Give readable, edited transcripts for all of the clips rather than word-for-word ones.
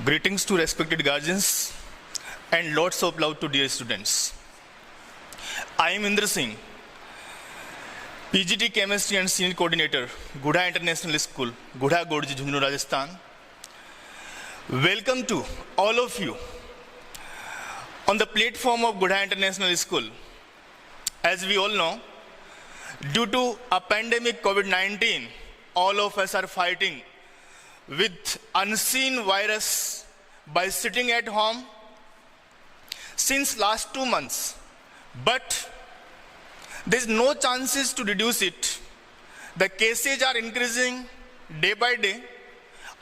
Greetings to respected guardians and lots of love to dear students. I am Indra Singh, PGT Chemistry and Senior Coordinator, Gudha International School, Gudha Godji, Jhunjhunu, Rajasthan. Welcome to all of you on the platform of Gudha International School. As we all know, due to a pandemic COVID-19, all of us are fighting with unseen virus by sitting at home since last 2 months. But there is no chances to reduce it. The cases are increasing day by day.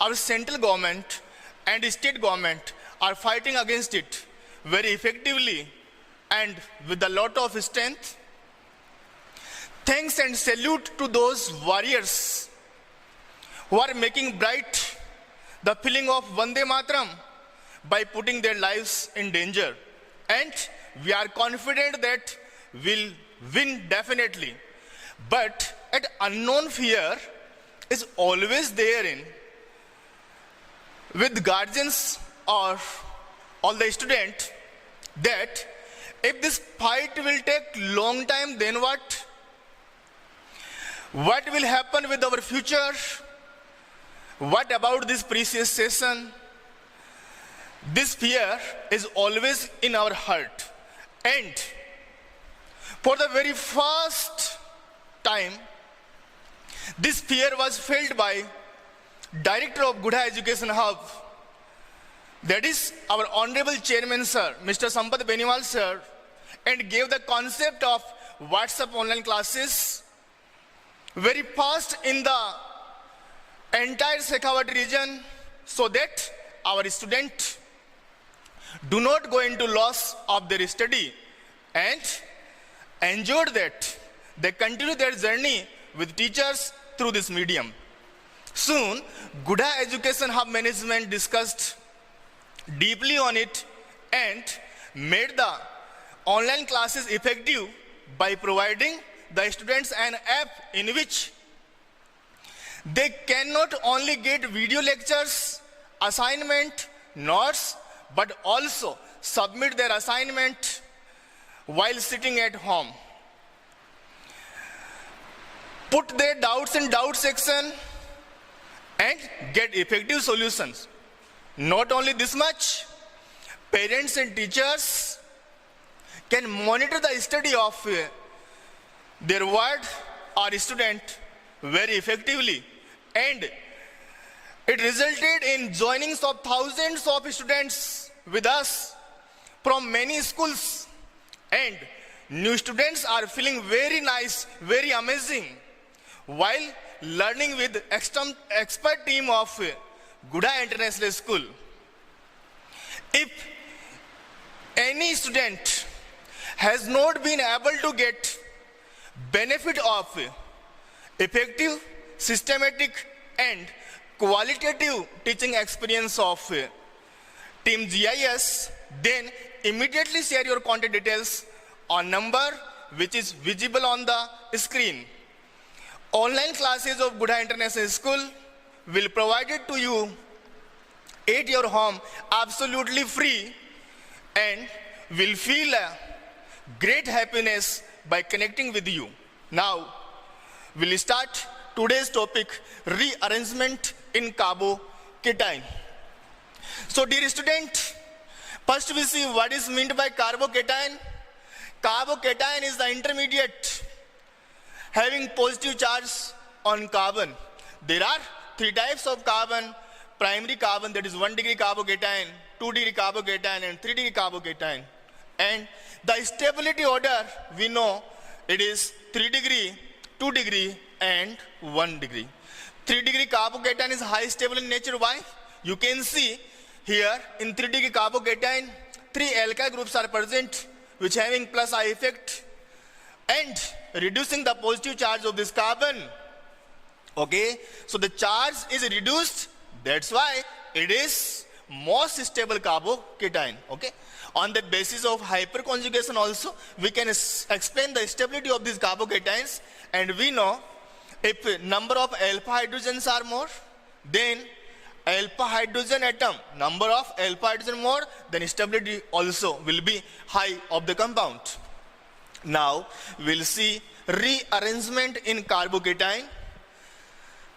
Our central government and state government are fighting against it very effectively and with a lot of strength. Thanks and salute to those warriors who are making bright the feeling of Vande Mataram by putting their lives in danger. And we are confident that we'll win definitely. But an unknown fear is always there with guardians or all the students that if this fight will take long time, then what? What will happen with our future? What about this precious session? This fear is always in our heart. And for the very first time, this fear was felt by Director of Gudha Education Hub. That is our Honorable Chairman Sir, Mr. Sampath Beniwal Sir, and gave the concept of WhatsApp online classes very fast in the entire Shekhawat region so that our students do not go into loss of their study and ensure that they continue their journey with teachers through this medium. Soon, Gudha Education Hub management discussed deeply on it and made the online classes effective by providing the students an app in which they can not only get video lectures, assignment, notes, but also submit their assignment while sitting at home. Put their doubts in doubt section and get effective solutions. Not only this much, parents and teachers can monitor the study of their ward or student very effectively. And it resulted in joinings of thousands of students with us from many schools. And new students are feeling very nice, very amazing while learning with expert team of Gudha International School. If any student has not been able to get benefit of effective, systematic and qualitative teaching experience of Team GIS, then immediately share your contact details on number which is visible on the screen. Online classes of Gudha International School will provide it to you at your home absolutely free and will feel a great happiness by connecting with you. Now, we'll start today's topic, rearrangement in carbocation. So dear student, first we see what is meant by carbocation. Carbocation is the intermediate having positive charge on carbon. There are 3 types of carbon. Primary carbon, that is 1 degree carbocation, 2 degree carbocation and 3 degree carbocation. And the stability order, we know it is 3 degree, 2 degree and 1 degree. 3 degree carbocation is high stable in nature. Why? You can see here in 3 degree carbocation, 3 alkyl groups are present which having plus I effect and reducing the positive charge of this carbon. Okay, so the charge is reduced, that's why it is most stable carbocation. Okay, on the basis of hyperconjugation also we can explain the stability of these carbocations, and we know if number of alpha hydrogens are more, then alpha hydrogen atom, number of alpha hydrogen more, then stability also will be high of the compound. Now we'll see rearrangement in carbocation.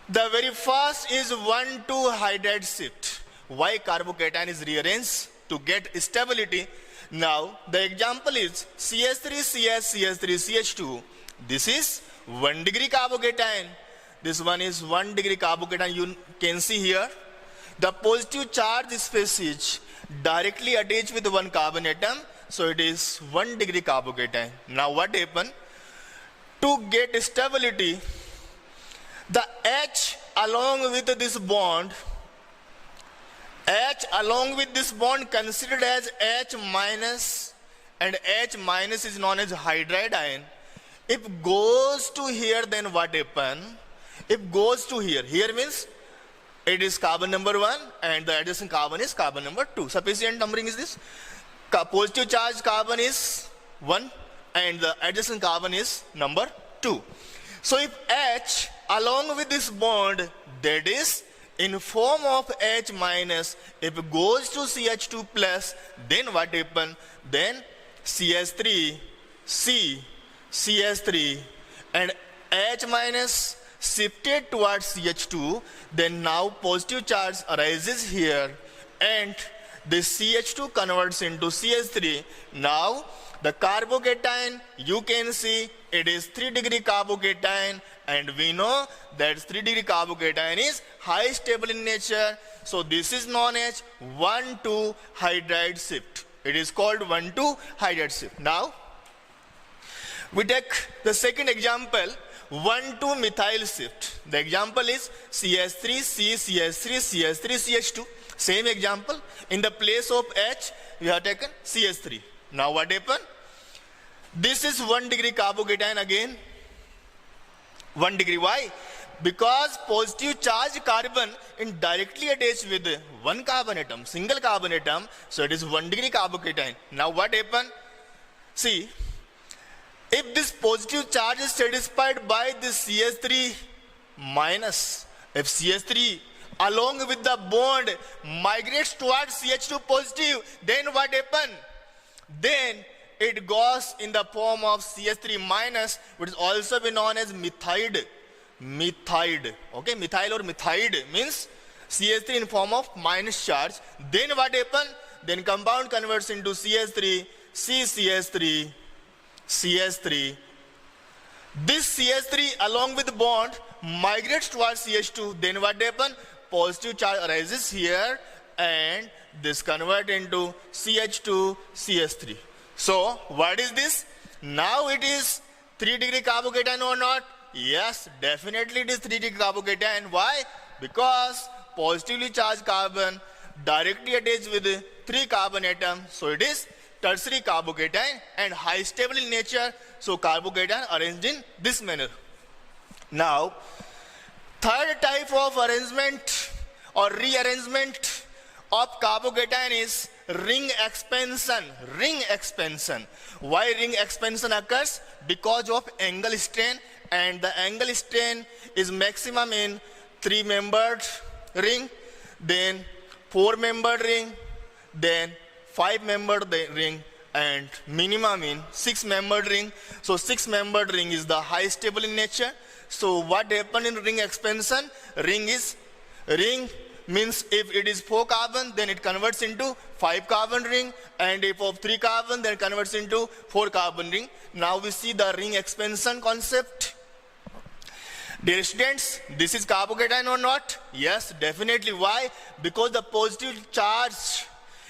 The very first is 1,2 hydride shift. Why carbocation is rearranged? To get stability. Now the example is CH3CH2. This is 1 degree carbocation. This one is 1 degree carbocation. You can see here the positive charge species directly attached with one carbon atom. So it is 1 degree carbocation. Now what happened? To get stability, the H along with this bond considered as H minus, and H minus is known as hydride ion. If goes to here, then what happen? If goes to here means it is carbon number 1 and the adjacent carbon is carbon number 2. Sufficient numbering is this. Positive charge carbon is 1 and the adjacent carbon is number 2. So if H along with this bond, that is in form of H minus, if it goes to CH2 plus, then what happen? Then CH3, CH3 and H minus shifted towards CH2, then now positive charge arises here and this CH2 converts into CH3. Now the carbocation, you can see it is 3 degree carbocation, and we know that 3 degree carbocation is high stable in nature. So this is known as 1,2 hydride shift. It is called 1,2 hydride shift. Now we take the second example, 1,2 methyl shift. The example is CH3CH3CH2. Same example. In the place of H, we have taken CH3. Now what happened? This is 1 degree carbocation again. 1 degree. Why? Because positive charge carbon is directly attached with one carbon atom, single carbon atom. So it is 1 degree carbocation. Now what happened? See, if this positive charge is satisfied by this CH3 minus, if CH3 along with the bond migrates towards CH2 positive, then what happen? Then it goes in the form of CH3 minus, which is also be known as methide. Okay, methyl or methide means CH3 in form of minus charge. Then what happen? Then compound converts into CH3, CCH3, CH3. This CH3 along with the bond migrates towards CH2. Then what happen? Positive charge arises here and this convert into CH2, CH3. So what is this? Now it is 3 degree carbocation or not? Yes, definitely it is 3 degree carbocation. Why? Because positively charged carbon directly attached with 3 carbon atoms. So it is tertiary carbocation and high stable in nature. So carbocation arranged in this manner. Now, third type of arrangement or rearrangement of carbocation is ring expansion. Ring expansion. Why ring expansion occurs? Because of angle strain, and the angle strain is maximum in 3-membered ring, then 4-membered ring, then 5-membered ring, and minimum in 6-membered ring. So 6-membered ring is the high stable in nature. So what happened in ring expansion? Ring means if it is 4 carbon, then it converts into 5 carbon ring, and if of 3 carbon, then it converts into 4 carbon ring. Now we see the ring expansion concept. Dear students, this is carbocation or not? Yes, definitely. Why? Because the positive charge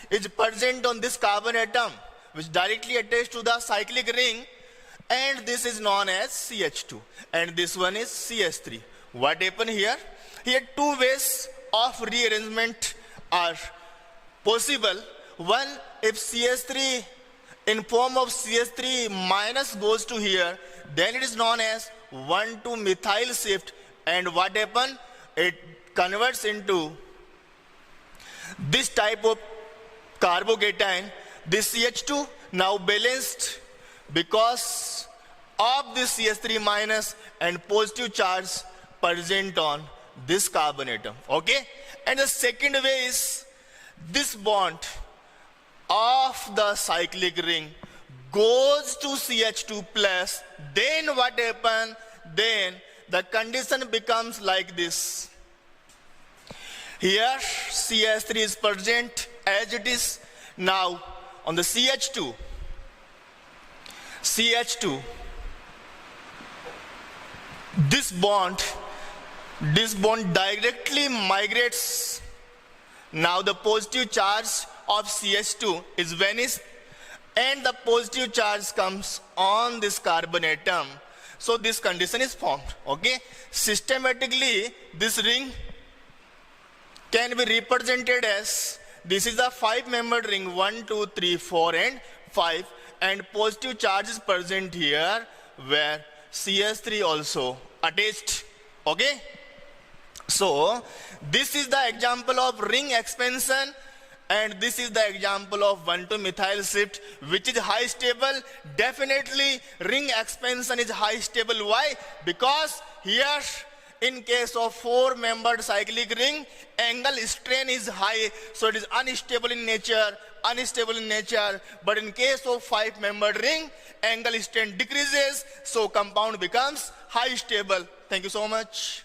is present on this carbon atom, which directly attached to the cyclic ring, and this is known as CH2, and this one is CH3. What happened here? Here 2 ways of rearrangement are possible. One, if CH3 in form of CH3 minus goes to here, then it is known as 1,2 methyl shift, and what happened? It converts into this type of carbocation. This CH2 now balanced because of this CH3 minus and positive charge present on this carbon atom. Okay? And the second way is this bond of the cyclic ring goes to CH2 plus. Then what happens? Then the condition becomes like this. Here CH3 is present as it is. Now on the CH2, this bond directly migrates. Now the positive charge of CH2 is vanished and the positive charge comes on this carbon atom. So this condition is formed. Okay? Systematically this ring can be represented as, this is a 5-membered ring, 1, 2, 3, 4 and 5, and positive charge is present here where CH3 also attached. Okay? So this is the example of ring expansion, and this is the example of 1,2-methyl shift, which is high stable. Definitely ring expansion is high stable. Why? Because here in case of 4-membered cyclic ring, angle strain is high, so it is unstable in nature. But in case of 5-membered ring, angle strain decreases, so compound becomes high stable. Thank you so much.